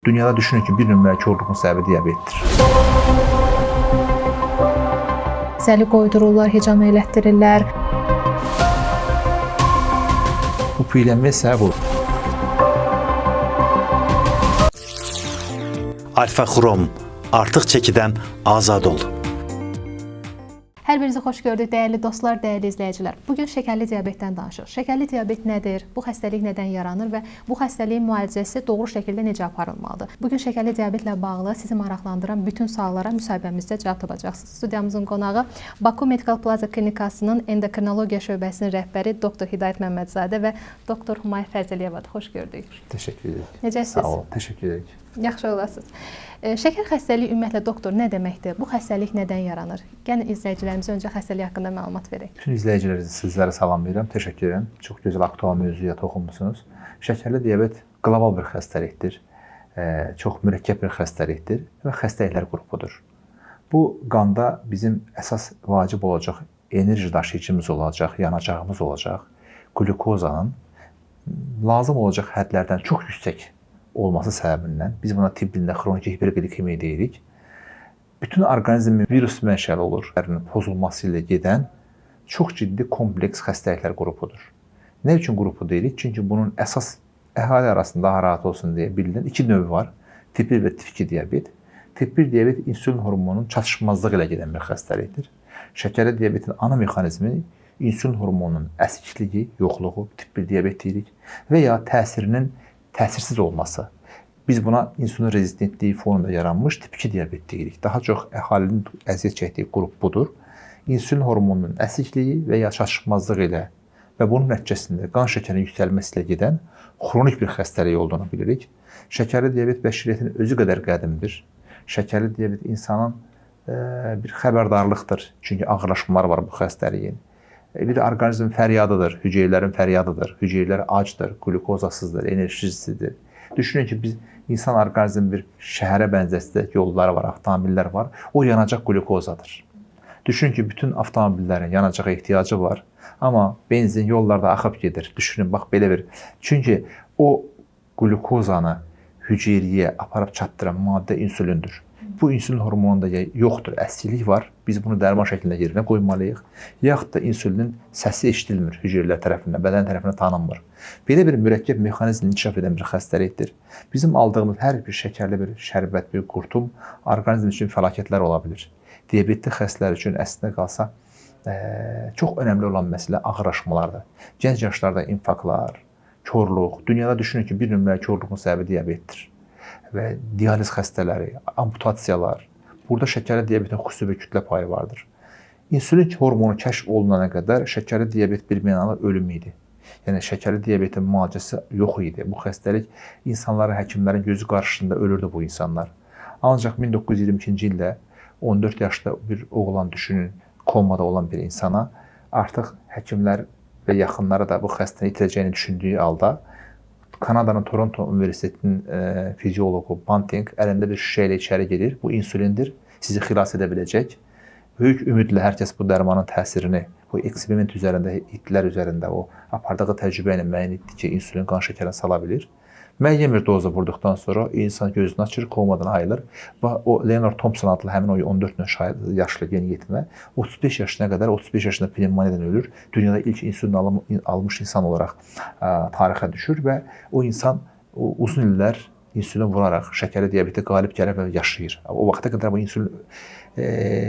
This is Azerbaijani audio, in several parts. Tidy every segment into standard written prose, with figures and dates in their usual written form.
Dünyada düşünün ki, bir nömrəli korluğun səbəbi diabetdir. Zəli qoydururlar, hicam elətdirirlər. Bu piyələnməyə səbəb olur. Alfa-Xrom, artıq çəkidən azad ol. Hər birinizi xoş gördük, dəyərli dostlar, dəyərli izləyicilər. Bugün şəkərli diabetdən danışırıq. Şəkərli diabet nədir? Bu xəstəlik nədən yaranır və bu xəstəliyin müalicəsi doğru şəkildə necə aparılmalıdır? Bugün şəkərli diabetlə bağlı sizi maraqlandıran bütün suallara müsahibəmizdə cavab tapacaqsınız. Studiyamızın qonağı Baku Medical Plaza Klinikasının endokrinologiya şöbəsinin rəhbəri doktor Hidayət Məmmədzadə və doktor Humay Fərzəliyevadır. Xoş gördük. Təşəkkür edirik. Necəsiniz? Sağ olun, təşəkkür edirik. Yaxşı olasınız. Şəkər xəstəliyi ümumiyyətlə doktor nə deməkdir? Bu xəstəlik nədən yaranır? Gəlin izləyicilərimizə öncə xəstəlik haqqında məlumat verək. Bütün izləyicilərinizi sizlərə salamlayıram. Təşəkkür edirəm. Çox gözəl aktual mövzuya toxunmusunuz. Şəkərli diabet qlobal bir xəstəlikdir. Çox mürəkkəb bir xəstəlikdir və xəstəliklər qrupudur. Bu qanda bizim əsas vacib olacaq enerji daşıyıcımız olacaq, yanacağımız olacaq. Qlukozanın lazım olacaq hədlərdən çox yüksək olması səbəbindən biz buna tibb dilində xroniki hiperqlikemiya deyirik. Bütün orqanizmin virus mənşəli olur. Pozulması ilə gedən çox ciddi kompleks xəstəliklər qrupudur. Nə üçün qrupu deyirik? Çünki bunun əsas əhali arasında daha rahat olsun deyə bilinən iki növü var. Tip 1 və tip 2 diabet. Tip 1 diabet insülin hormonunun çatışmazlığı ilə gedən bir xəstəlikdir. Şəkərli diabetin ana mexanizmi insülin hormonunun əsikliyi, yoxluğu, tip 1 diabet deyirik və ya təsirinin təsirsiz olması. Biz buna insülin rezistentliyi fonunda yaranmış tip 2 diabet deyirik. Daha çox əhalinin əziyyət çəkdiyi qrup budur. İnsülin hormonunun əsikliyi və ya çatışmazlığı ilə və bunun nəticəsində qan şəkərinin yüksəlməsi ilə gedən xronik bir xəstəlik olduğunu bilirik. Şəkərli diabet bəşəriyyətin özü qədər qədimdir. Şəkərli diabet insanın bir xəbərdarlıqdır. Çünki ağırlaşmalar var bu xəstəliyin. Bir orqanizmin fəryadıdır, hüceyrələrin fəryadıdır. Hüceyrələr acdır, qlukozasızdır, enerjisizdir. Düşünün ki, biz insan orqanizmin bir şəhərə bənzətsə yolları var, avtomobillər var. O yanacaq qlukozadır. Düşünün ki, bütün avtomobillərin yanacağa ehtiyacı var. Amma benzin yollarda axıb gedir. Düşünün, bax belə bir. Çünki o qlukozanı hüceyrəyə aparıb çatdıran maddə insülindir. Bu insülin hormonunda yoxdur, əskiklik var. Biz bunu dərman şəklində yerinə qoymalıyıq. Yaxud da insülinin səsi eşidilmir hüceyrələr tərəfindən, bədən tərəfindən tanınmır. Belə bir mürəkkəb mexanizm inkişaf edən bir xəstəlikdir. Bizim aldığımız hər bir şəkərli bir şərbət, bir qurtum orqanizm üçün fəlakətlər ola bilir. Diabetli xəstələr üçün əslində qalsa çox önəmli olan məsələ ağırlaşmalardır. Gənc yaşlarda infarktlar, korluq, dünyada düşünün ki, bir nömrəli korluğun səbəbi diabetdir. Və dializ xəstələri, amputasiyalar. Burada şəkərli diabetin xüsusi bir kütlə payı vardır. İnsülin hormonu kəşf olunana qədər şəkərli diabet birmənalı ölüm idi. Yəni şəkərli diabetin müalicəsi yox idi. Bu xəstəlik insanların, həkimlərin gözü qarşısında ölürdü bu insanlar. Ancaq 1922-ci ildə 14 yaşda bir oğlan düşünün, komada olan bir insana artıq həkimlər və yaxınları da bu xəstəni itirəcəyini düşündüyü halda Kanadanın Toronto Universitetinin fiziologu Banting əlində bir şüşə ilə içəri gedir. Bu insulindir. Sizi xilas edə biləcək. Böyük ümidlə hər kəs bu dərmanın təsirini, bu eksperiment üzərində, itlər üzərində o apardığı təcrübə ilə müəyyən etdi ki, insülin qan şəkərinə sala bilir. Müəyyən bir doza vurduqdan sonra insan gözünü açır, komadan ayılır və o Leonard Thompson adlı həmin o 14 yaşlı yeniyetmə 35 yaşına qədər 35 yaşında pnevmoniyadan ölür. Dünyada ilk insülin almış insan olaraq tarixə düşür və o insan uzun illər insülin vuraraq şəkərli diabetə qalib gəlir və yaşayır. O vaxta qədər bu insülin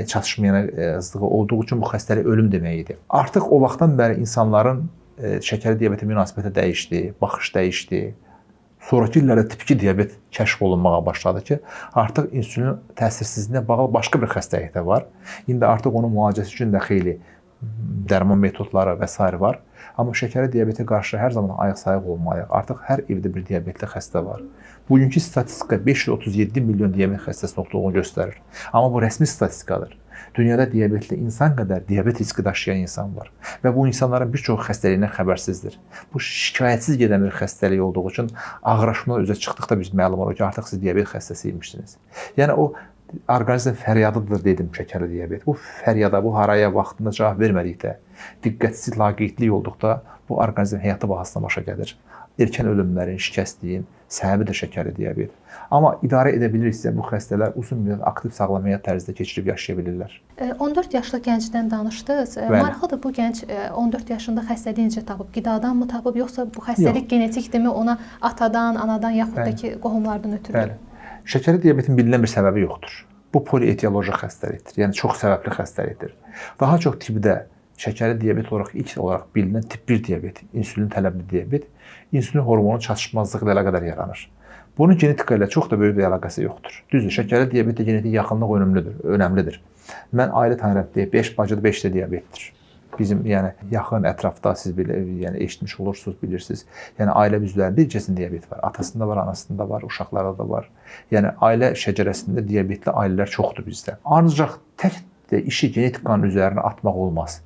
çatışmayanlığı olduğu üçün bu xəstəlik ölüm demək idi. Artıq o vaxtdan bəri insanların şəkərli diabetə münasibəti dəyişdi, baxış dəyişdi. Sonrakı illərdə tip 2 diabet kəşf olunmağa başladı ki, artıq insülin təsirsizliyinə bağlı başqa bir xəstəlik də var. İndi artıq onun müalicəsi üçün də xeyli dərman metodları və s. var. Amma şəkərli diabetə qarşı hər zaman ayıq-sayıq olmalıyıq. Artıq hər evdə bir diabetli xəstə var. Bugünkü statistika 537 milyon diabet xəstəsinin olduğunu göstərir. Amma bu rəsmi statistikadır. Dünyada diabetli insan qədər diabet riski daşıyan insan var. Və bu insanların bir çox xəstəliyindən xəbərsizdir. Bu şikayətsiz gedən bir xəstəlik olduğu üçün ağırlaşmalar üzə çıxdıqda biz məlum olur ki, artıq siz diabet xəstəsiymişsiniz. Yəni o orqanizm fəryadıdır dedim şəkərli diabet. Bu fəryada, bu haraya vaxtında cavab vermədikdə, diqqətsiz, laqeydlik olduqda bu orqanizm həyatı bahasına başa gəlir. erkən ölümlərin, şikəstliyin səbəbi də şəkərli diabet. Amma idarə edə bilirsə bu xəstələr uzun müddət aktiv sağlam həyat tərzində keçirib yaşaya bilirlər. 14 yaşlı gəncdən danışdınız. Maraqlıdır, bu gənc 14 yaşında xəstəliyi necə tapıb? Qidadanmı tapıb, yoxsa bu xəstəlik genetikdirmi, ona atadan, anadan yaxud da ki, qohumlardan ötürü? Bəli. Şəkərli diabetin bilinən bir səbəbi yoxdur. Bu polietioloji xəstəlikdir, yəni çox səbəbli xəstəlikdir. Daha çox tibbdə şəkərli diabet olaraq ilk olaraq bilinən tip 1 diabet, insülin tələbli diabet, insülin hormonu çatışmazlığı ilə əlaqədar yaranır. Bunun genetika ilə çox da böyük bir əlaqəsi yoxdur. Düzdür, şəkərli diabetdə genetik yaxınlıq önəmlidir. Mən ailə tanıyıram deyək, 5 bacıda 5 də diabetdir. Bizim yəni yaxın ətrafda siz belə yəni eşitmiş olursunuz, bilirsiniz. Yəni ailə üzvlərində bir cəsin diabet var. Atasında var, anasında var, uşaqlarda da var. Yəni ailə şəcərəsində diabetli ailələr çoxdur bizdə. Ancaq tək də işi genetikanın üzərinə atmaq olmaz.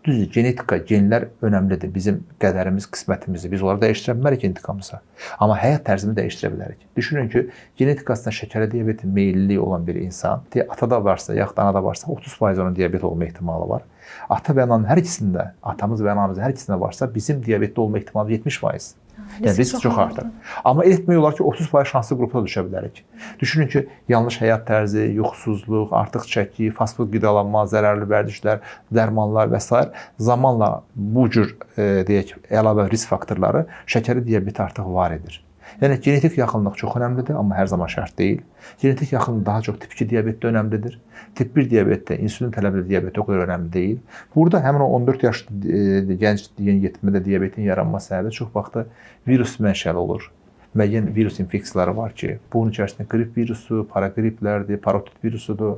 Düzdür, genetika, genlər önəmlidir. Bizim qədərimiz, qismətimizi biz onları dəyişdirə bilərik genetikamıza. Amma həyat tərzini dəyişdirə bilərik. Düşünün ki, genetikasında şəkərli diabetin meyilli olan bir insan, atada varsa, yaxud anada varsa 30% onun diabet olma ehtimalı var. Ata və ananın hər ikisində, atamız və anamızın hər ikisində varsa, bizim diabetli olma ehtimalı 70%. Yəni risk çox artır. Amma etmək olar ki, 30% şanslı qrupa düşə bilərik. Düşünün ki, yanlış həyat tərzi, yuxusuzluq, artıq çəki, fast food qidalanma, zərərli vərdişlər, dərmanlar və s. zamanla bu cür deyək əlavə risk faktorları şəkərli diabet artıq var edir. Yəni genetik yaxınlıq çox önəmlidir, amma hər zaman şərt deyil. Genetik yaxınlıq daha çox tip 2 diabetdə önəmlidir. Tip 1 diabetdə insülin tələbli diabet o qədər önəmli deyil. Burada həmin o 14 yaşlı gənc yeniyetmədə diabetin yaranma səbəbi çox vaxt virus mənşəli olur. Müəyyən virus infeksiyaları var ki, bunun içərisində qrip virusu, paraqriplərdir, parotit virusudur,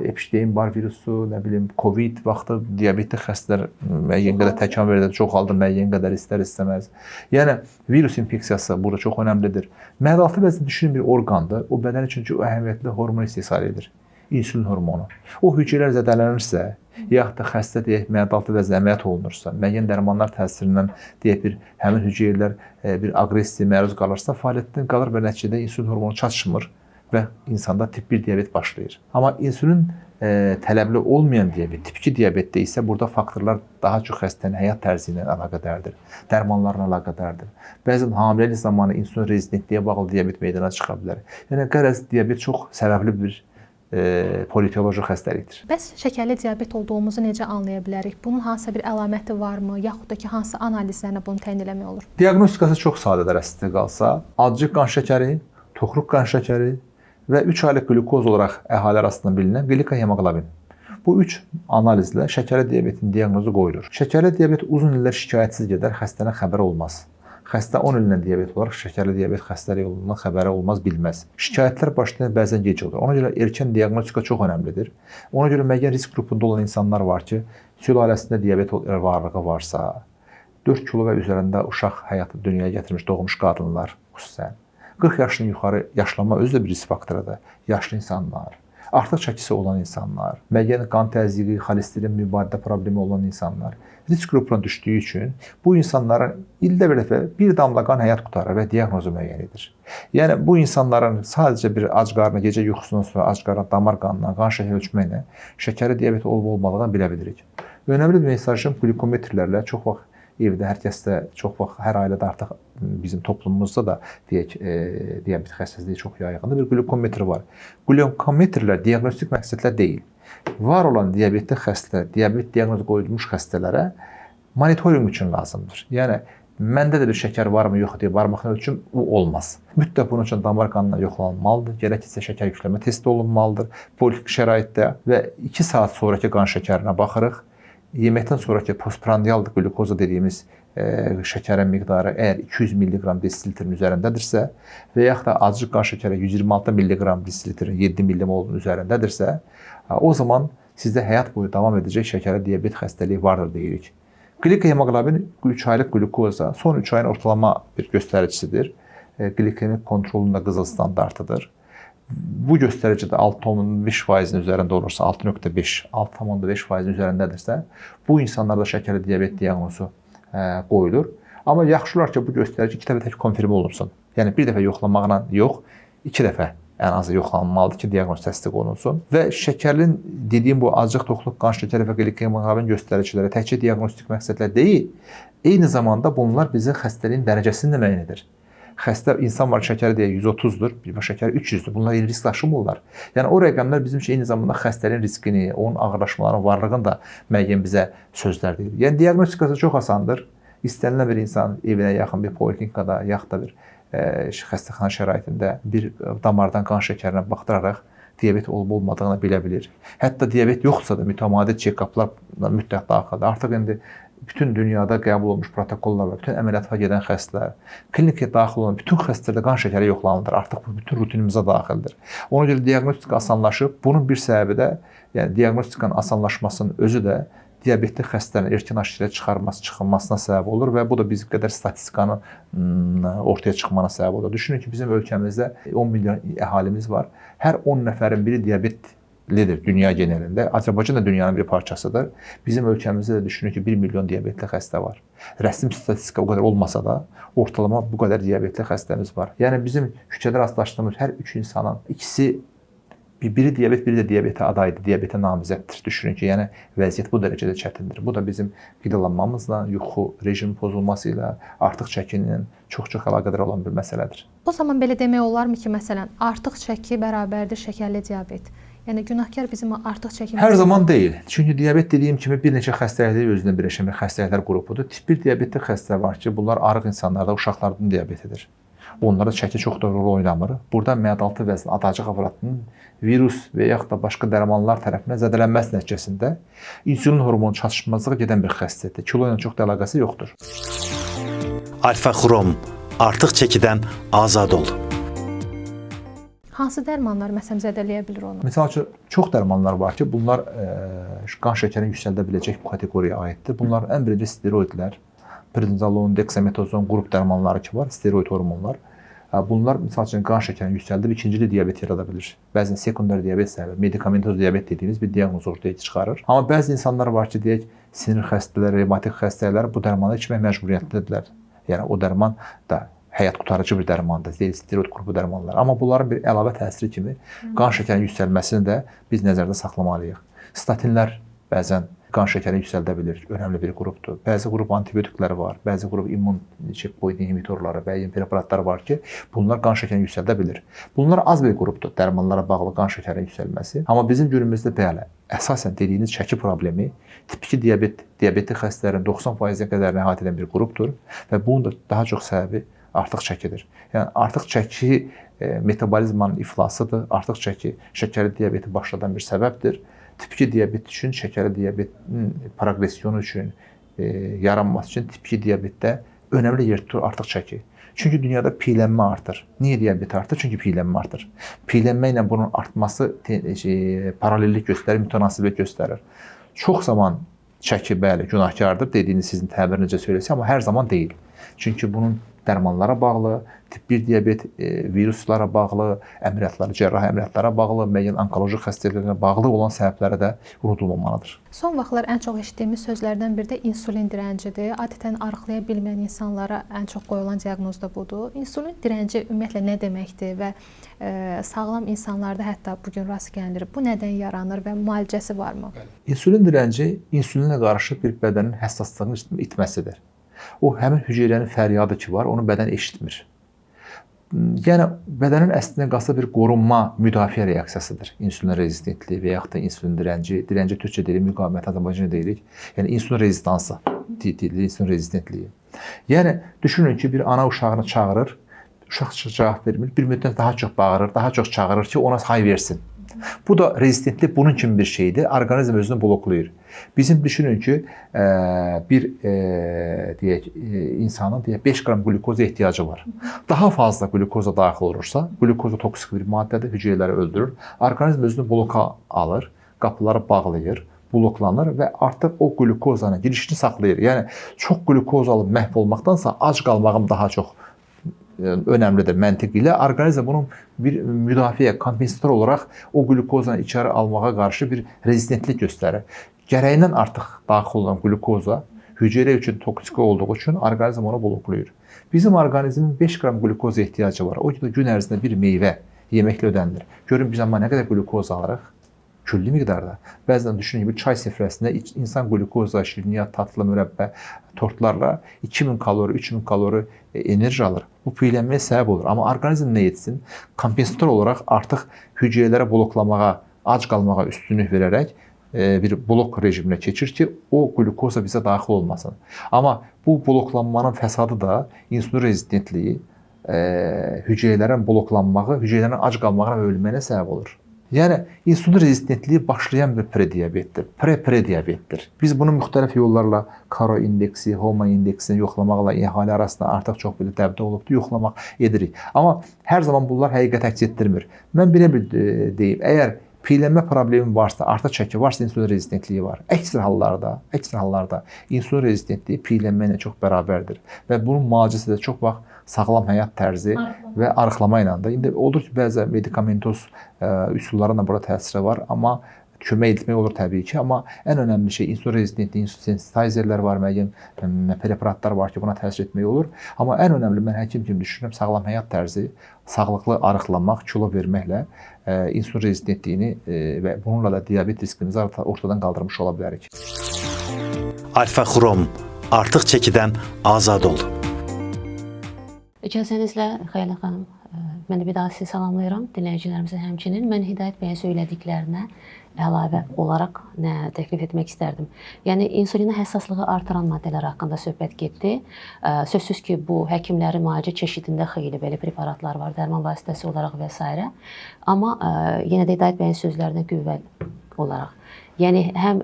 Epstein-Barr virusu, nə bilim, COVID vaxtı diabetli xəstələr müəyyən qədər təkan verir, çoxaldır, müəyyən qədər istər-istəməz. Yəni virus infeksiyası burada çox önəmlidir. Mədalatı vəzn düşünün bir orqandır, o bədən üçün ki, o əhəmiyyətli hormon istehsal edir. İnsülin hormonu. O hüceyrələr zədələnirsə, yaxud da xəstə deyək mədalatı vəzn əməliyyat olunursa, müəyyən dərmanlar təsirindən deyək bir həmin hüceyrələr bir aqressiyaya məruz qalırsa, fəaliyyətdən qalır və nəticədə insülin hormonu çatışmır və insanda tip 1 diabet başlayır. Amma insülin tələbli olmayan diabet, tip 2 diabetdə isə burada faktorlar daha çox xəstənin həyat tərzi ilə əlaqədardır, dərmanlarla əlaqədardır. Bəzən hamiləlik zamanı insülin rezistentliyə bağlı diabet meydana çıxa bilər. Yəni qərəz diabet çox səbəbli bir polietioloji xəstəlikdir. Bəs şəkərli diabet olduğumuzu necə anlaya bilərik? Bunun hansısa bir əlaməti varmı, yaxud da ki, hansı analizlərlə bunu təyin etmək olur? Diaqnostikası çox sadədir əslində qalsa. Acı qan şəkəri, toxruq qan şəkəri və 3 aylıq qlükoz olaraq əhali arasında bilinən glikohemoqlobin. Bu 3 analizlə şəkərli diabetin diaqnozu qoyulur. Şəkərli diabet uzun illər şikayətsiz gedər, xəstənin xəbəri olmaz. Xəstə 10 ildən diabet olaraq şəkərli diabet xəstəliyi olduğundan xəbəri olmaz, bilməz. Şikayətlər başlayan bəzən gec olur. Ona görə erkən diaqnostika çox önəmlidir. Ona görə müəyyən risk qrupunda olan insanlar var ki, sülaləsində diabet varlığı varsa, 4 kilo və üzərində uşaq həyatı dünyaya gətirmiş doğmuş qadınlar xüsusən, 40 yaşdan yuxarı yaşlanma özü də bir risk faktorudur. Yaşlı insanlar, artıq çəkisi olan insanlar, müəyyən qan təzyiqi, xolesterin mübadilə problemi olan insanlar risk qrupuna düşdüyü üçün bu insanların ildə bir dəfə bir damla qan həyat qurtarır və diaqnozu müəyyən edir. Yəni bu insanların sadəcə bir ac qarnına, gecə yuxusundan sonra ac qarnına, damar qanından, qan şəkəri ölçməklə şəkərli diabet olub-olmadığını bilə bilirik. Önəmli bir mesajım glikometrlərlə çox vaxt evdə hər kəsdə, çox vaxt hər ailədə artıq bizim toplumumuzda da deyək diabet xəstəliyi çox yayğındır. Bir glikometr var. Glikometrlər diaqnostik məqsədlər deyil. Var olan diabetli xəstə, diabet diaqnozu qoyulmuş xəstələrə monitorinq üçün lazımdır. Yəni məndə də bir şəkər varmı, yox deyə barmaqla ölçüm olmaz. Mütləq bunun üçün damar qanından yoxlanılmalıdır. Gərəksə şəkər yükləmə testi olunmalıdır poliklinik şəraitdə və 2 saat sonrakı qan şəkərinə baxırıq. Yeməkdən sonrakı postprandial qlükoza dediyimiz şəkərin miqdarı əgər 200 mg desilitrin üzərindədirsə və yaxud da acı qan şəkəri 126 mg desilitrin 7 mmol-un üzərindədirsə, o zaman sizdə həyat boyu davam edəcək şəkərli diabet xəstəliyi vardır deyirik. Glikohemoqlobin 3 aylıq qlükoza son 3 ayın ortalama bir göstəricisidir. Glikemik kontrolun da qızıl standartıdır. Bu göstəricidə 6,5%-in üzərində olursa, 6,5, 6,5%-in üzərindədirsə, bu insanlarda şəkərli diabet diaqnozu qoyulur. Amma yaxşı olar ki, bu göstərici 2 dəfə tək konfirmə olunsun. Yəni bir dəfə yoxlamaqla yox, 2 dəfə ən azı yoxlanılmalıdır ki, diaqnoz təsdiq olunsun. Və şəkərin dediyim bu acıq, toxluq, qan şəkəri və qlikemoqlobin göstəriciləri təkcə diaqnostik məqsədlə deyil, eyni zamanda bunlar bizim xəstəliyin dərəcəsini də müəyyən edir. Xəstə insan var, şəkəri deyək 130-dur, bir şəkəri 300-dür. Bunlar yeni risk daşımırlar. Yəni o rəqəmlər bizim üçün eyni zamanda xəstəliyin riskini, onun ağırlaşmaların varlığını da müəyyən bizə sözlər deyir. Yəni diaqnostikası çox asandır. İstənilən bir insan evinə yaxın bir poliklinikada, yaxud da bir xəstəxana şəraitində bir damardan qan şəkərinə baxdıraraq diabet olub-olmadığını bilə bilir. Hətta diabet yoxsa da mütəmadi check-uplar mütləq daxildir. Artıq indi bütün dünyada qəbul olunmuş protokollar var. Bütün əməliyyata gedən xəstələr, klinikaya daxil olan bütün xəstələrdə qan şəkəri yoxlanılır. Artıq bu bütün rutinimizə daxildir. Ona görə diaqnostika asanlaşıb. Bunun bir səbəbi də, yəni diaqnostikanın asanlaşmasının özü də diabetli xəstələrin erkən aşırıya çıxılmasına səbəb olur və bu da bizim qədər statistikanın ortaya çıxmana səbəb olur. Düşünün ki, bizim ölkəmizdə 10 milyon əhalimiz var. Hər 10 nəfərin biri diabetlidir dünya genelində. Azərbaycan da dünyanın bir parçasıdır. Bizim ölkəmizdə də düşünün ki, 1 milyon diabetli xəstə var. Rəsmi statistika o qədər olmasa da, ortalama bu qədər diabetli xəstəmiz var. Yəni bizim küçədə rastlaşdığımız hər 3 insanın ikisi biri diabet, biri də diabetə adaydır, diabetə namizəddir. Düşünün ki, yəni vəziyyət bu dərəcədə çətindir. Bu da bizim qidalanmamızla, yuxu rejimi pozulması ilə, artıq çəkinin çox-çox əlaqədar olan bir məsələdir. O zaman belə demək olarmı ki, məsələn, artıq çəki bərabərdir şəkərli diabet? Yəni günahkar bizim artıq çəkimiz... Hər zaman deyil. Çünki diabet dediyim kimi bir neçə xəstəliklər özünə birləşən bir xəstəliklər qrupudur. Tip 1 diabetli xəstələr var ki, bunlar arıq insanlarda, uşaqlardan diabetidir. Onlara çəki çox da rol oynamır. Burada məadaltı vəzn adacıq aparatının virus və yaxud da başqa dərmanlar tərəfindən zədələnməsi nəticəsində insulin hormonu çatışmazlığı gedən bir xəstədir. Kilo ilə çox da əlaqəsi yoxdur. Alfa-xrom, artıq çəkidən azad ol. Hansı dərmanlar məsələn zədələyə bilir onu? Məsəl üçün çox dərmanlar var ki, bunlar qan şəkərini yüksəldə biləcək bu kateqoriyaya aiddir. Bunlar ən birinci steroidlər, prednizolon, deksametazon qrup dərmanları ki var, steroid hormonlar. Bunlar misal üçün qan şəkərini yüksəldib ikincili diabet yarada bilir. Bəzən sekundar diabet səbəbi, medikamentoz diabet dediyimiz bir diaqnoz ortaya çıxarır. Amma bəzi insanlar var ki, deyək, sinir xəstələri, revmatik xəstələr bu dərmanı içmək məcburiyyətlidirlər. Yəni o dərman da həyat qurtarıcı bir dərmandır, deyil, steroid qrupu dərmanlar. Amma bunların bir əlavə təsiri kimi qan şəkərinin yüksəlməsini də biz nəzərdə saxlamalıyıq. Statinlər bəzən qan şəkərini yüksəldə bilir, önəmli bir qrupdur. Bəzi qrup antibiotikləri var, bəzi qrup immun checkpoint inhibitorları, bəzi preparatlar var ki, bunlar qan şəkərini yüksəldə bilir. Bunlar az bir qrupdur, dərmanlara bağlı qan şəkərinin yüksəlməsi. Amma bizim günümüzdə bəli, əsasən dediyiniz çəki problemi tip 2 diabetli xəstələrin 90%-ə qədər əhatə edən bir qrupdur və bunun da daha çox səbəbi artıq çəkidir. Yəni artıq çəki metabolizmanın iflasıdır, artıq çəki şəkərli diabeti başladan bir səbəbdir. Tip 2 diabet üçün, şəkərli diabetin proqressiyonu üçün, yaranması üçün tip 2 diabetdə önəmli yer tutur artıq çəki. Çünki dünyada piylənmə artır. Niyə diabet artır? Çünki piylənmə artır. Piylənmə ilə bunun artması paralellik göstərir, mütənasiblik göstərir. Çox zaman çəki bəli günahkardır, dediyiniz sizin təbirinizcə söyləsə, amma hər zaman deyil. Çünki bunun dərmanlara bağlı, tip 1 diabet viruslara bağlı, əməliyyatlara, cərrahi əməliyyatlara bağlı, müəyyən onkoloji xəstəliklərə bağlı olan səbəbləri də unudulmamalıdır. Son vaxtlar ən çox eşitdiyimiz sözlərdən biri də insulin dirəncidir. Adətən arıqlaya bilməyən insanlara ən çox qoyulan diaqnoz da budur. İnsulin dirənci ümumiyyətlə nə deməkdir və sağlam insanlarda hətta bu gün rast gəlinir. Bu nədən yaranır və müalicəsi varmı? İnsulin dirənci insulinlə qarşı bir bədənin həssaslığını itməsidir. O həmin hüceyrənin fəryadı ki var, onu bədən eşitmir. Yəni bədənin əslində qalsa bir qorunma, müdafiə reaksiyasıdır. İnsulin rezistentliyi və yaxud da insulin dirənci, dirənci türkçə deyirik, müqavimət Azərbaycanca deyirik. Yəni insulin rezistansı, insulin rezistentliyi. Yəni düşünün ki, bir ana uşağını çağırır, uşaq cavab vermir, bir müddət daha çox bağırır, daha çox çağırır ki, ona hay versin. Bu da rezistentlik bunun kimi bir şeydir. Orqanizm özünü bloklayır. Bizim düşünün ki, bir deyək insanın 5 qram qlukoza ehtiyacı var. Daha fazla qlukoza daxil olursa, qlukoza toksik bir maddədir, hüceyrələri öldürür. Orqanizm özünü bloka alır, qapıları bağlayır, bloklanır və artıq o qlukozanın girişini saxlayır. Yəni çox qlukoza alıb məhv olmaqdansa ac qalmağım daha çox önəmlidir məntiq ilə. Orqanizm bunun bir müdafiə, kompensator olaraq o qlukozanı içəri almağa qarşı bir rezistentlik göstərir. Gərəyindən artıq daxil olan qlukoza hüceyrə üçün toksik olduğu üçün orqanizm onu bloklayır. Bizim orqanizmin 5 qram qlukoza ehtiyacı var. O gün ərzində bir meyvə Yeməklə ödənilir. Görün biz amma nə qədər qlukoz alırıq? Külli miqdarda. Bəzən düşünün ki, bir çay süfrəsində insan qlukozla, şirniyyat, tatlı, mürəbbə, tortlarla 2000 kalori, 3000 kalori enerji alır. Bu piyələnməyə səbəb olur. Amma orqanizm nə etsin? Kompensator olaraq artıq hüceyrələrə bloklamağa, ac qalmağa üstünlük verərək bir blok rejiminə keçir ki, o glukoza bizə daxil olmasın. Amma bu bloklanmanın fəsadı da insulin rezistentliyi, hüceyrələrin bloklanmağı, hüceyrələrin ac qalmağına və ölməyinə səbəb olur. Yəni, insulin rezistentliyi başlayan bir prediabetdir, pre-prediabetdir. Biz bunu müxtəlif yollarla karo indeksi, HOMA indeksini yoxlamaqla əhali arasında artıq çox belə dəbdə olubdur, yoxlamaq edirik. Amma hər zaman bunlar həqiqət əks etdirmir. Mən belə bir deyim, əgər piyələnmə problemi varsa, artıq çəki varsa insulin rezistentliyi var. Əksər hallarda insulin rezistentliyi piyələnmə ilə çox bərabərdir və bunun müalicəsi də çox vaxt sağlam həyat tərzi və arıqlama ilə də. İndi olur ki, bəzi medikamentoz üsulların da burada təsiri var, amma kömək etmək olur təbii ki, amma ən önəmli şey insulin rezistentli, insulin sensitizerlər var, müəyyən preparatlar var ki, buna təsir etmək olur. Amma ən önəmli mən həkim kimi düşünürəm, sağlam həyat tərzi, sağlıqlı arıqlamaq, kilo verməklə insulin rezistentliyini və bununla da diabet riskimizi ortadan qaldırmış ola bilərik. Alfa Xrom, artıq çəkidən azad ol. İcazənizlə Xeyla xanım, mən də bir daha sizi salamlayıram, dinləyicilərimizə həmçinin. Mən Hidayət bəyin söylədiklərinə əlavə olaraq nə təklif etmək istərdim. Yəni, insulinə həssaslığı artıran maddələr haqqında söhbət getdi. Sözsüz ki, bu həkimlərin müalicə çeşidində xeyli belə preparatlar var, dərman vasitəsi olaraq və s. Amma yenə də Hidayət bəyin sözlərinə qüvvə olaraq. Yəni, həm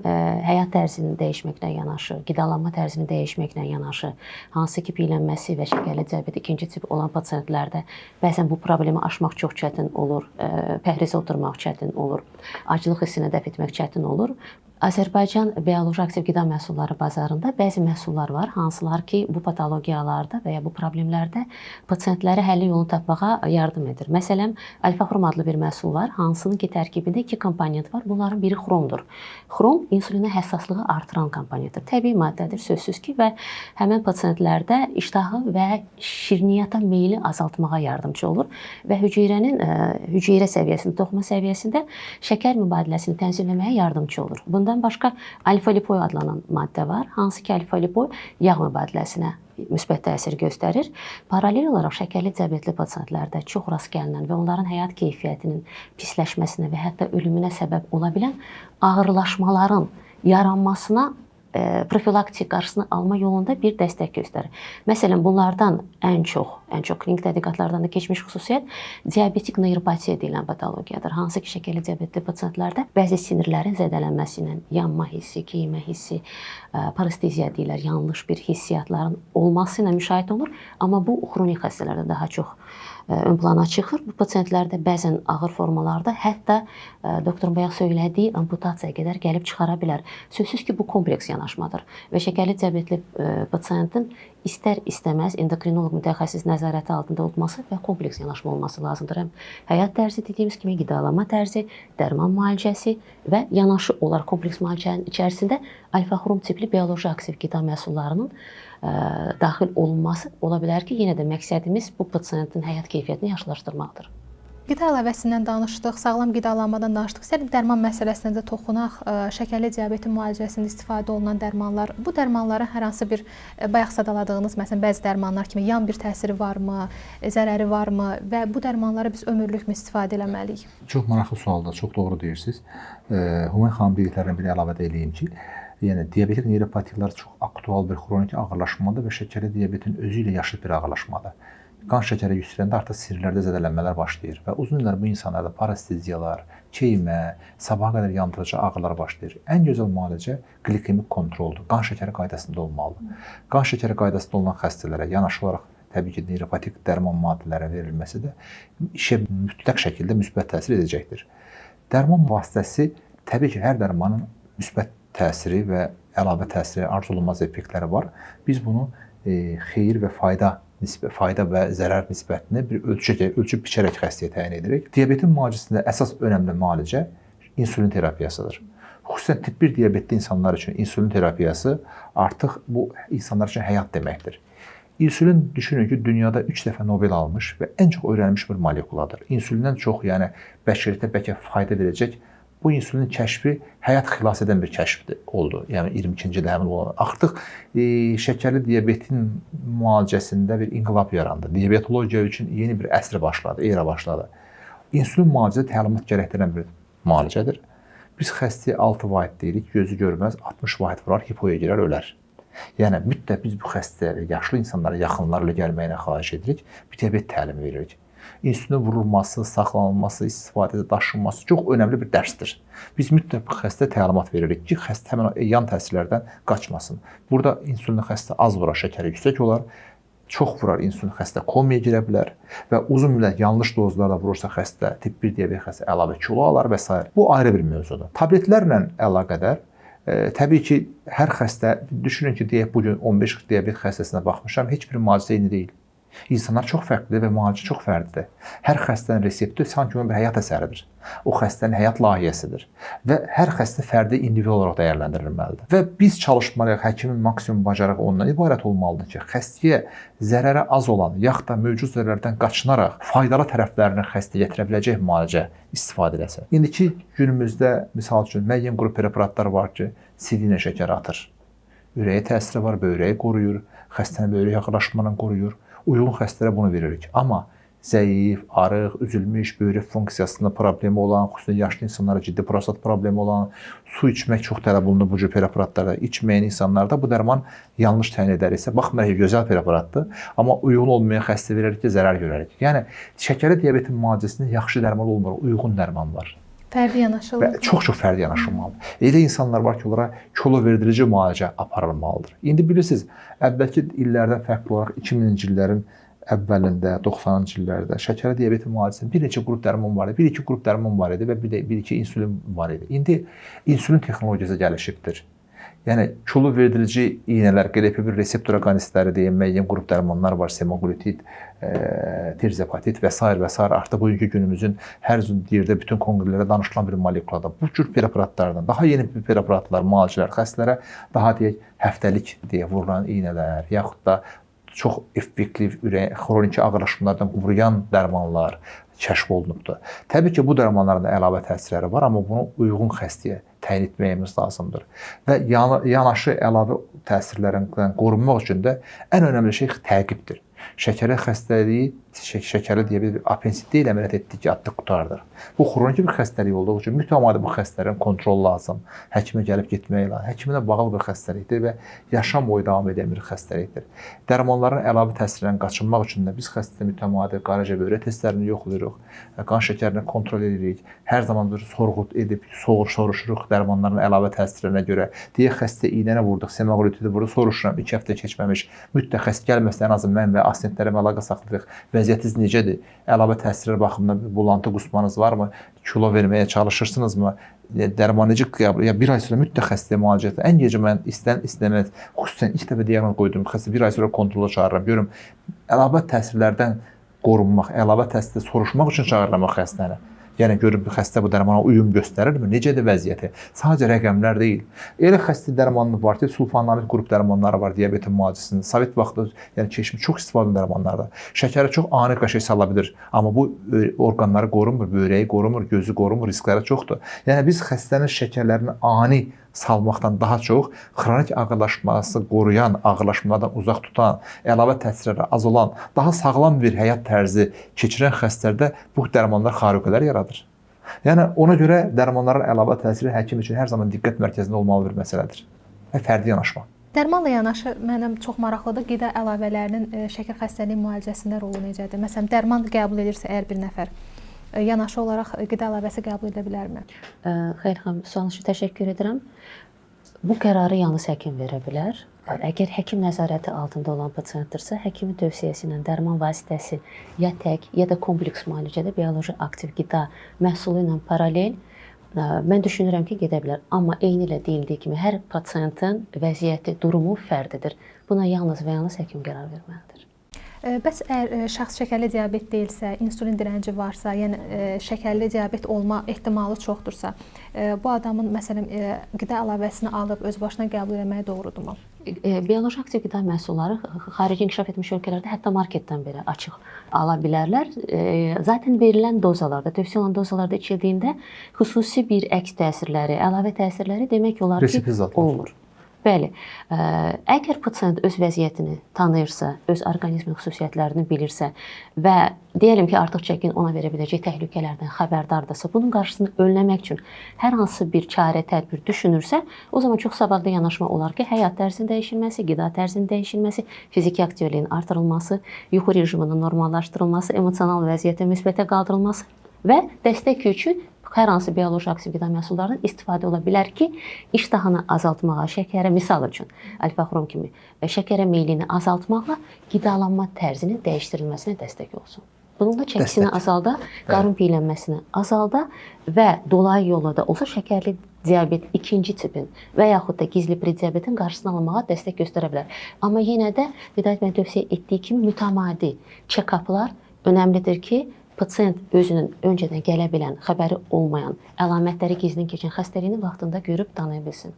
həyat tərzini dəyişməklə yanaşı, qidalanma tərzini dəyişməklə yanaşı, hansı ki, piyələnməsi və şəkərli diabet ikinci tip olan pasientlərdə bəzən bu problemi aşmaq çox çətin olur, pəhrizə oturmaq çətin olur, aclıq hissinə dəf etmək çətin olur. Azərbaycan bioloji aktiv qida məhsulları bazarında bəzi məhsullar var, hansılar ki, bu patologiyalarda və ya bu problemlərdə pasientlərə həlli yolunu tapmağa yardım edir. Məsələn, Alfa Xrom adlı bir məhsul var, hansının ki, tərkibində 2 komponent var. Bunların biri xromdur. Xrom insulinə həssaslığı artıran komponentdir. Təbii maddədir, sözsüz ki, və həmin pasientlərdə iştahı və şirniyyata meyli azaltmağa yardımcı olur və hüceyrə səviyyəsində, toxuma səviyyəsində şəkər mübadiləsini tənzimləməyə yardımcı olur. Bundan başqa alfa-lipoy adlanan maddə var, hansı ki, alfa-lipoy yağ mübadiləsinə müsbət təsir göstərir. Paralel olaraq şəkərli diabetli pasientlərdə çox rast gəlinən və onların həyat keyfiyyətinin pisləşməsinə və hətta ölümünə səbəb ola bilən ağırlaşmaların yaranmasına profilaktik qarşısını alma yolunda bir dəstək göstərir. Məsələn, bunlardan ən çox klinik tədqiqatlardan da keçmiş xüsusiyyət diabetik neyropatiya deyilən patologiyadır. Hansı ki, şəkərli diabetli pasientlərdə bəzi sinirlərin zədələnməsi ilə yanma hissi, keymə hissi, paresteziya deyilər, yanlış bir hissiyatların olması ilə müşahidə olur. Amma bu xronik xəstələrdə daha çox ön plana çıxır. Bu pasientlərdə bəzən ağır formalarda hətta doktorun bayaq söylədiyi amputasiyaya qədər gəlib çıxara bilər. Sözsüz ki, bu kompleks yanaşmadır və şəkərli diabetli pasientin istər-istəməz endokrinoloq mütəxəssis nəzarəti altında olması və kompleks yanaşma olması lazımdır. Həm həyat tərzi dediyimiz kimi qidalanma tərzi, dərman müalicəsi və yanaşı olaraq kompleks müalicənin içərisində alfa xrom tipli bioloji aktiv qida məhsullarının daxil olunması ola bilər ki, yenə də məqsədimiz bu pasientin həyat keyfiyyətini yaxşılaşdırmaqdır. Qida əlavəsindən danışdıq, sağlam qidalanmadan danışdıq. İstədik dərman məsələsinə də toxunaq. Şəkərli diabetin müalicəsində istifadə olunan dərmanlar, bu dərmanların hər hansı bir bayaq sadaladığınız, məsələn, bəzi dərmanlar kimi yan bir təsiri varmı, zərəri varmı və bu dərmanları biz ömürlükmü istifadə etməliyik? Çox maraqlı sualdır, çox doğru deyirsiniz. Human xanım dediklərinə bir əlavə də eləyim ki, yəni diabetik neyropatiyalar çox aktual bir xronik ağırlaşmadır və şəkərli diabetin özü ilə yaşlı bir ağırlaşmadır. Qan şəkəri yüksələndə artıq sinirlərdə zədələnmələr başlayır və uzun illər bu insanlarda paresteziyalar, keymə, sabaha qədər yandırıcı ağrılar başlayır. Ən gözəl müalicə qlikemik kontroldur. Qan şəkəri qaydasında olmalıdır. Qan şəkəri qaydasında olan xəstələrə yanaşı olaraq təbii ki, neyropatik dərman maddələri verilməsi də işə mütləq şəkildə müsbət təsir edəcəkdir. Dərman vasitəsi təbii ki, hər dərmanın müsbət təsiri və əlavə təsiri, arzuolunmaz effektləri var. Biz bunu xeyir və fayda və zərər nisbətini bir ölçüb biçərək xəstəyə təyin edirik. Diabetin müalicəsində əsas önəmli müalicə insulin terapiyasıdır. Xüsusən tip 1 diabetli insanlar üçün insulin terapiyası artıq bu insanlar üçün həyat deməkdir. İnsülin düşünün ki dünyada 3 dəfə Nobel almış və ən çox öyrənilmiş bir molekuladır. İnsülindən çox, yəni bəşəriyyətə bəlkə fayda verəcək bu insülinin kəşfi həyat xilas edən bir kəşf oldu. Yəni 22-ci ildə həmin olan. Artıq şəkərli diabetin müalicəsində bir inqilab yarandı. Diabetologiya üçün yeni bir əsr başladı, era başladı. İnsülin müalicəsi təlimat gərəkdirən bir müalicədir. Biz xəstəyə 6 vaid deyirik, gözü görməz, 60 vaid vurar, hipoya girər, ölər. Yəni mütləq biz bu xəstəyə, yaşlı insanlara, yaxınlarla gəlməyinə xahiş edirik, bir diabet təlimi veririk. İnsülinin vurulması, saxlanılması, istifadədə daşınması çox önəmli bir dərsdir. Biz mütləq bu xəstəyə təlimat veririk ki, xəstə həmin yan təsirlərdən qaçmasın. Burada insülinin xəstə az vurar, şəkəri yüksək olar, çox vurar insülin xəstə komaya girə bilər və uzun müddət yanlış dozlarda vurursa xəstə, tip 1 diabet xəstə əlavə kilo alar və s. Bu ayrı bir mövzudur. Tabletlərlə əlaqədar təbii ki, hər xəstə, düşünün ki, deyək bugün 15 diabet xəstəsinə baxmışam, heç bir müalicə eyni deyil. İnsanlar çox fərqlidir və müalicə çox fərqlidir. Hər xəstənin resepti sanki bir həyat əsəridir. O xəstənin həyat layihəsidir və hər xəstə fərdi individual olaraq dəyərləndirilməlidir. Və biz çalışmalıyıq, həkimin maksimum bacarığı ondan ibarət olmalıdır ki, xəstəyə zərəri az olan, yaxud da mövcud zərərlərdən qaçınaraq faydalı tərəflərini xəstəyə gətirə biləcək müalicə istifadə eləsin. İndiki günümüzdə misal üçün müəyyən qrup preparatlar var ki, sidina şəkəri atır. Ürəyə təsiri var, böyrəyi qoruyur, xəstənin böyrək yaxınlaşmanı qoruyur. Uyğun xəstələrə bunu veririk. Amma zəif, arıq, üzülmüş, böyrək funksiyasında problemi olan, xüsusən yaşlı insanlara ciddi prostat problemi olan, su içmək çox tələb olunur bu cür preparatlarda. İçməyən insanlarda bu dərman yanlış təyin edəriksə, baxmayaraq ki, gözəl preparatdır, amma uyğun olmayan xəstə verərək ki, zərər görərik. Yəni şəkərli diabetin müalicəsində yaxşı dərman olmur, uyğun dərman var. Fərdi yanaşılır. Çox fərdi yanaşılmalıdır. Elə insanlar var ki, onlara kilo verdirici müalicə aparılmalıdır. İndi bilirsiniz, əvvəlki illərdən fərqli olaraq 2000-ci illərin əvvəlində, 90-cı illərdə şəkərli diabetin müalicəsində bir neçə qrup dərman var idi, bir-iki qrup dərman var idi və bir-iki insülin var idi. İndi insülin texnologiyası gəlişibdir. Yəni kilo verdirici iynələr, qelipipir reseptor agonistləri deyən müəyyən qrup dərmanlar var, semaglutid, tirzepatit və s. Artıq bugünkü günümüzün hər yerdə bütün konqrelərdə danışılan bir molekuladır. Bu cür preparatlardan, daha yeni preparatlar, müalicələr xəstələrə daha deyək həftəlik deyə vurulan iynələr, yaxud da çox effektiv xroniki ağırlaşmalardan qoruyan dərmanlar kəşf olunubdur. Təbii ki, bu dərmanların əlavə təsirləri var, amma bunu uyğun xəstəyə təyin etməyimiz lazımdır. Və yanaşı əlavə təsirlərindən qorunmaq üçün də ən önəmli şey təqibdir. Şəkərli xəstəliyi, şəkərli diabet apendisit deyil, əməliyyat etdik, atdıq, qurtardır. Bu xroniki bir xəstəlik olduğu üçün mütəmadi bu xəstələrin kontrol lazım, həkimə gəlib getmək lazım. Həkiminə bağlı bir xəstəlikdir və yaşam boyu davam edən bir xəstəlikdir. Dərmanların əlavə təsirlərindən qaçınmaq üçün də biz xəstədə mütəmadi qaraca böyrək testlərini yoxlayırıq, qan şəkərini kontrol edirik, hər zaman bir sorğut edib, soruşuruq dərmanların əlavə təsirlərinə görə. Deyək, xəstə iynəni vurduq, semaglutidi vurduq, soruşuram, 2 həftə keçməmiş, mütləq xəstə gəlməsə ən azı mən və asistentlərimə əlaqə saxlayırıq. Vəziyyətiniz necədir? Əlavə təsirlər baxımından bulantı, qusmanız varmı? Kilo verməyə çalışırsınızmı? Dərman necə qəbul? Bir ay sonra mütləq xəstəyə müalicə etmək. Ən gecə mən istəməz, xüsusən ilk dəfə diaqnoz qoydum, xəstə bir ay sonra kontrola çağırıram. Görüm, əlavə təsirlərdən qorunmaq, əlavə təsirdə soruşmaq üçün çağırıram o xəstəni. Yəni görün bu xəstə bu dərmana uyum göstərirmi? Necədir vəziyyəti? Sadəcə rəqəmlər deyil. Elə xəstə dərmanı var ki, sulfonamid qrup dərmanları var diabetin müalicəsində. Sovet vaxtı, yəni keçmiş çox istifadə olunan dərmanlardır. Şəkəri çox ani qəşəng sala bilir, amma bu orqanları qorumur, böyrəyi qorumur, gözü qorumur, riskləri çoxdur. Yəni biz xəstənin şəkərlərini ani salmaqdan daha çox xronik ağırlaşması qoruyan, ağırlaşmadan uzaq tutan, əlavə təsirləri az olan, daha sağlam bir həyat tərzi keçirən xəstələrdə bu dərmanlar xariqələr yaradır. Yəni ona görə dərmanların əlavə təsiri həkim üçün hər zaman diqqət mərkəzində olmalı bir məsələdir və fərdi yanaşma. Dərmanla yanaşı mənim çox maraqlıdır, qida əlavələrinin şəkər xəstəliyi müalicəsində rolu necədir? Məsələn, dərman qəbul edirsə əgər bir nəfər, yanaşı olaraq qida əlavəsi qəbul edə bilərmi? Xeyr xanım, sual üçün təşəkkür edirəm. Bu qərarı yalnız həkim verə bilər. Əgər həkim nəzarəti altında olan pasientdirsə, həkimin tövsiyəsi ilə dərman vasitəsi ya tək, ya da kompleks müalicədə bioloji aktiv qida məhsulu ilə paralel mən düşünürəm ki, gedə bilər. Amma eyni ilə deyildiyi kimi hər pasientin vəziyyəti, durumu fərdidir. Buna yalnız və yalnız həkim qərar verməlidir. Bəs əgər şəxs şəkərli diabet deyilsə, insulin dirənci varsa, yəni şəkərli diabet olma ehtimalı çoxdursa, bu adamın məsələn qida əlavəsini alıb öz başına qəbul etməyi doğrudurmu? Bioloji aktiv qida məhsulları xarici inkişaf etmiş ölkələrdə hətta marketdən belə açıq ala bilərlər. Zaten verilən dozalarda, tövsiyə olunan dozalarda içildiyində xüsusi bir əks təsirləri, əlavə təsirləri demək olar ki, olmur. Bəli, əgər pasient öz vəziyyətini tanıyırsa, öz orqanizmin xüsusiyyətlərini bilirsə və deyəlim ki, artıq çəkin ona verə biləcək təhlükələrdən xəbərdardırsa, bunun qarşısını önləmək üçün hər hansı bir çarə, tədbir düşünürsə, o zaman çox savadlı yanaşma olar ki, həyat tərzinin dəyişilməsi, qida tərzinin dəyişilməsi, fiziki aktivliyin artırılması, yuxu rejiminin normallaşdırılması, emosional vəziyyətin müsbətə qaldırılması və dəstək üçün hər hansı bioloji aktiv qida məhsullarından istifadə ola bilər ki, iştahını azaltmağa, şəkərə, misal üçün, alfa-xrom kimi şəkərə meylini azaltmaqla qidalanma tərzinin dəyişdirilməsinə dəstək olsun. Bununla çəkisini azalda, qarın piylənməsini azalda və dolayı yolla da olsa şəkərli diabet 2-ci tipin və yaxud da gizli prediabetin qarşısını almağa dəstək göstərə bilər. Amma yenə də Vidayət bəy tövsiyə etdiyi kimi mütəmadi check-uplar önəmlidir ki, pasient özünün öncədən gələ bilən, xəbəri olmayan, əlamətləri gizlin keçən xəstəliyini vaxtında görüb tanıya bilsin.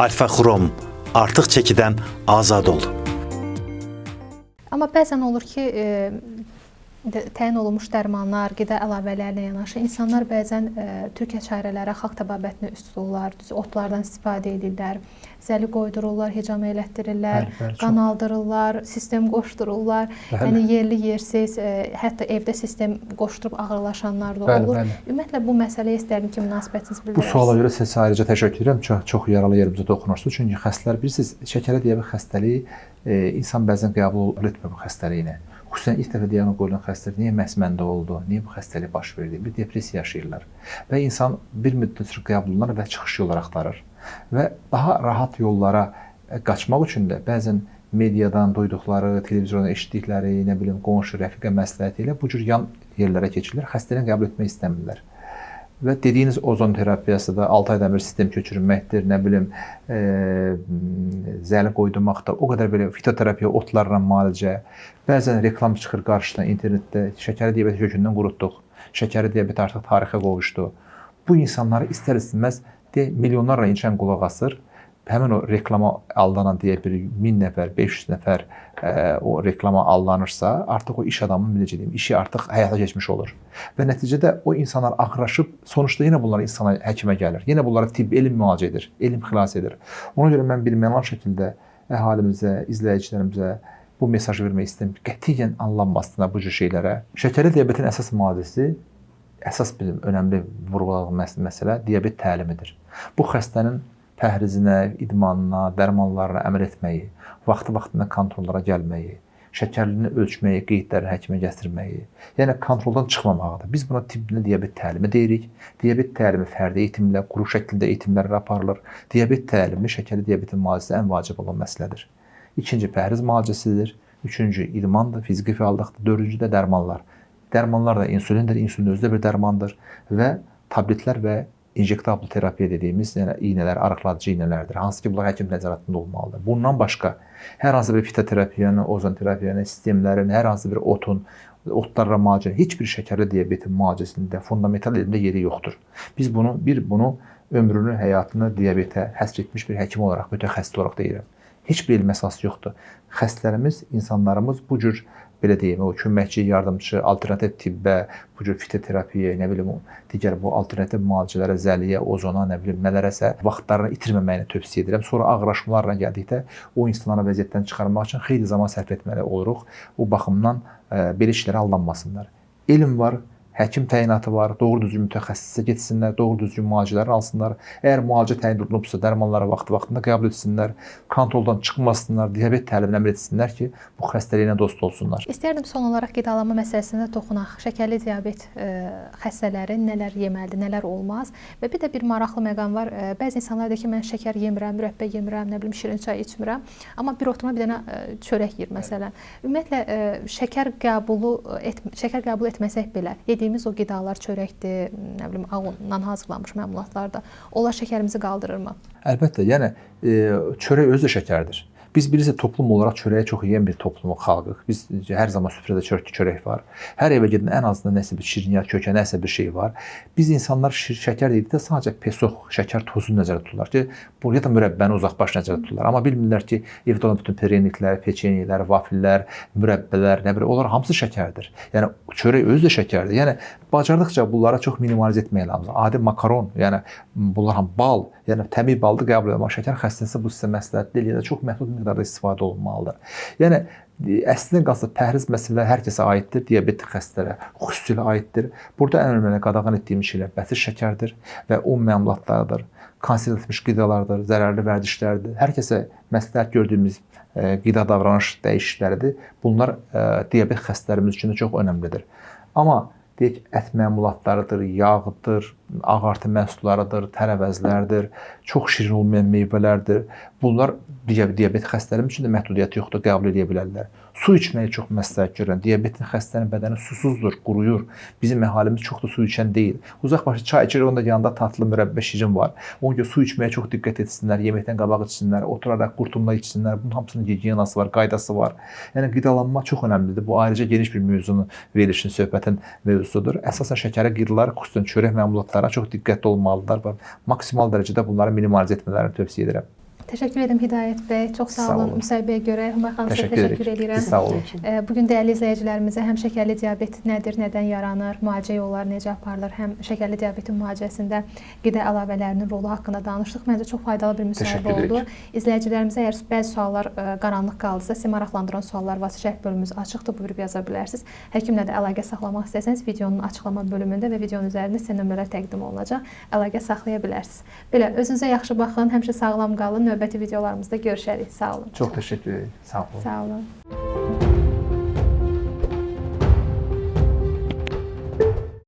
Alfa-xrom, artıq çəkidən azad ol. Amma bəzən olur ki, təyin olunmuş dərmanlar, qida əlavələrlə yanaşı insanlar bəzən Türkiyə çarələri, xalq təbabətinə üst tuturlar, otlardan istifadə edirlər, zəli qoydururlar, hicam elətdirirlər, qan aldırırlar, sistem qoşdururlar. Yəni yerli yersiz, hətta evdə sistem qoşdurub ağırlaşanlar da olur. Ümumiyyətlə bu məsələyə istərdim ki, münasibətinizi bildirəsiniz. Bu suala görə sizə ayrıca təşəkkür edirəm. Çox yaralı yerimizə toxunursunuz. Çünki xəstələr bilirsiniz, şəkərli diabet xəstəliyi insan bəzən qəbul etmir bu xəstəliyini. Xüsusən ilk dəfə diaqnoz qoyulan xəstəlik niyə məhz məndə oldu, niyə bu xəstəlik baş verdi, bir depressiya yaşayırlar. Və insan bir müddət sonra qəbul olunur və çıxış yolları axtarır. Və daha rahat yollara qaçmaq üçün də bəzən mediadan duyduqları, televizordan eşitdikləri, nə bilim, qonşu, rəfiqə məsləhəti ilə bu cür yan yerlərə keçirlər, xəstəliyini qəbul etmək istəmirlər. Və dediyiniz ozon terapiyası da 6 aydan bir sistem köçürməkdir, nə bilim, zəli qoydurmaq da, o qədər belə fitoterapiya, otlarla müalicə. Bəzən reklam çıxır qarşısına internetdə, şəkərli diabeti kökündən qurutduq, şəkərli diabet artıq tarixə qovuşdu. Bu insanları istər-istəməz milyonlarla insan qulaq asır. Həmin o reklama aldanan deyək bir 1000 nəfər, 500 nəfər o reklama aldanırsa, artıq o iş adamının necə deyim, işi artıq həyata keçmiş olur. Və nəticədə o insanlar ağırlaşıb, sonuçda yenə bunlar insana həkimə gəlir. Yenə bunlara tibb, elm müalicə edir, elm xilas edir. Ona görə mən bilməyən şəkildə əhalimizə, izləyicilərimizə bu mesajı vermək istəyirəm. Qətiyyən anlanmasına bu cür şeylərə. Şəkərli diabetin əsas maddəsi, əsas bizim önəmli vurğuladığımız məsələ diabet təlimidir. Bu xəstənin pəhrizinə, idmanına, dərmanlarına əməl etməyi, vaxtı-vaxtında kontrollara gəlməyi, şəkərlini ölçməyi, qeydləri həkimə gətirməyi, yəni kontroldan çıxmamaqdır. Biz buna tibbdə diabet təlimi deyirik. Diabet təlimi fərdi eğitimlə, qrup şəklində eğitimlərlə aparılır. Diabet təlimi şəkərli diabetin müalicəsində ən vacib olan məsələdir. İkinci pəhriz müalicəsidir. Üçüncü idmandır, fiziki fəallıqdır. Dördüncü də dərmanlar. Dərmanlar da insulindir, insulin özü də bir dərmandır və tabletlər və injektabl terapiya dediyimiz yəni iynələr, arıqladıcı iynələrdir. Hansı ki, bunlar həkim nəzarətində olmalıdır. Bundan başqa hər hansı bir fitoterapiyanın, ozon terapiyanın, sistemlərin, hər hansı bir otlarla müalicə, heç bir şəkərli diabetin müalicəsində, fundamental elmdə yeri yoxdur. Biz bunu ömrünü, həyatını diabetə həsr etmiş bir həkim olaraq, mütəxəssis olaraq deyirəm. Heç bir elm əsası yoxdur. Xəstələrimiz, insanlarımız bu cür belə deyim, o köməkçi, yardımçı, alternativ tibbə, bu cür fitoterapiya, nə bilim, digər bu alternativ müalicələrə, zəliyə, ozona, nə bilim, nələrəsə vaxtlarını itirməməyini tövsiyə edirəm. Sonra ağırlaşmalarla gəldikdə o insanları vəziyyətdən çıxarmaq üçün xeyli zaman sərf etməli oluruq. O baxımdan belə işlərə aldanmasınlar. Elm var, həkim təyinatı var, doğru düzgün mütəxəssisə getsinlər, doğru düzgün müalicələri alsınlar. Əgər müalicə təyin olunubsa, dərmanları vaxtı-vaxtında qəbul etsinlər, kontroldan çıxmasınlar, diabet təlimini əməl etsinlər ki, bu xəstəliyinə dost olsunlar. İstərdim son olaraq qidalanma məsələsində toxunaq. Şəkərli diabet xəstələri nələr yeməlidir, nələr olmaz və bir də bir maraqlı məqam var. Bəzi insanlar deyir ki, mən şəkər yemirəm, mürəbbə yemirəm, nə bilim, şirin çay içmirəm, amma bir oturuma bir dənə çörək yeyir məsələn. Ümumiyyətlə şəkər qəbul etməsək belə yediyimiz o qidalar çörəkdir, nə bilim, ağundan hazırlanmış məmulatlar da onlar şəkərimizi qaldırırmı? Əlbəttə, yəni çörək özü də şəkərdir. Biz bilirsiniz toplum olaraq çörəyi çox yeyən bir toplumuq, xalqıq. Biz hər zaman süfrədə çörək var. Hər evə gedən ən azından nəsə bir şirniyyat, kökə, nəsə bir şey var. Biz insanlar şəkər dedikdə sadəcə pesox, şəkər tozunu nəzərdə tuturlar ki, buraya da mürəbbəni uzaqbaş nəzərdə tuturlar. Amma bilmirlər ki, evdə olan bütün pereniklər, peçenyələr, vafillər, mürəbbələr, nə bilim, onlar hamısı şəkərdir. Yəni çörək özü də şəkərdir. Yəni bacardıqca bunlara çox minimalize etmək lazımdır. Adi makaron, yəni bunlar ham bal, yəni təbii baldı qəbul edir. Amma şəkər xəstəsi bu sizə məsləhət deyil, ya da çox məhdud miqdarda istifadə olunmalıdır. Yəni əslində qalsa pəhriz məsələləri hər kəsə aiddir, diabetik xəstələrə xüsusilə aiddir. Burada ən önəmli qadağan etdiyimiz şeylər bətir şəkərdir və un məmulatlarıdır, konserv etmiş qidalardır, zərərli vərdişlərdir. Hər kəsə məsləhət gördüyümüz qida davranış dəyişiklikləridir. Bunlar diabet xəstələrimiz üçün də çox önəmlidir. Amma deyək, ət məmulatlarıdır, yağdır, ağartı məhsullarıdır, tərəvəzlərdir, çox şirin olmayan meyvələrdir. Bunlar diabet xəstələrimiz üçün də məhdudiyyəti yoxdur, qəbul edə bilərlər. Su içməyi çox məsləhət görürəm. Diabetin xəstənin bədəni susuzdur, quruyur. Bizim əhalimiz çox da su içən deyil. Uzaqbaşı çay içir, onda yanında tatlı mürəbbə şirin var. Ona görə su içməyə çox diqqət etsinlər, yeməkdən qabaq içsinlər, oturaraq qurtumla içsinlər. Bunun hamısının gigiyenası var, qaydası var. Yəni qidalanma çox önəmlidir. Bu ayrıca geniş bir mövzunun verilişin, söhbətin mövzusudur. Əsasən şəkərə qidlar, xüsusən çörək məmulatlarına çox diqqətli olmalıdırlar və maksimal dərəcədə bunları minimalize etmələrini tövsiyə edirəm. Təşəkkür edirəm Hidayət bəy. Çox sağ olun müsahibəyə görə. Hüma xanım sizə təşəkkür edirəm. Sağ olun. Bugün dəyərli izləyicilərimizə həm şəkərli diabet nədir, nədən yaranır, müalicə yolları necə aparılır, həm şəkərli diabetin müalicəsində qida əlavələrinin rolu haqqında danışdıq. Məncə çox faydalı bir müsahibə oldu. İzləyicilərimizə əgər bəzi suallar qaranlıq qaldısa, sizi maraqlandıran suallar varsa şərh bölümümüz açıqdır, buyurub yaza bilərsiniz. Həkimlə də əlaqə saxlamaq istəsəniz videonun açıqlama bölümündə və videonun üzərində sizə nömrələr təqdim olunacaq. Əlaqə saxlaya bilərsiniz. Belə özünüzə yaxşı baxın, həmişə sağlam qalın. Növbəti videolarımızda görüşərik. Sağ olun. Çox təşəkkür edirəm. Sağ olun. Sağ olun.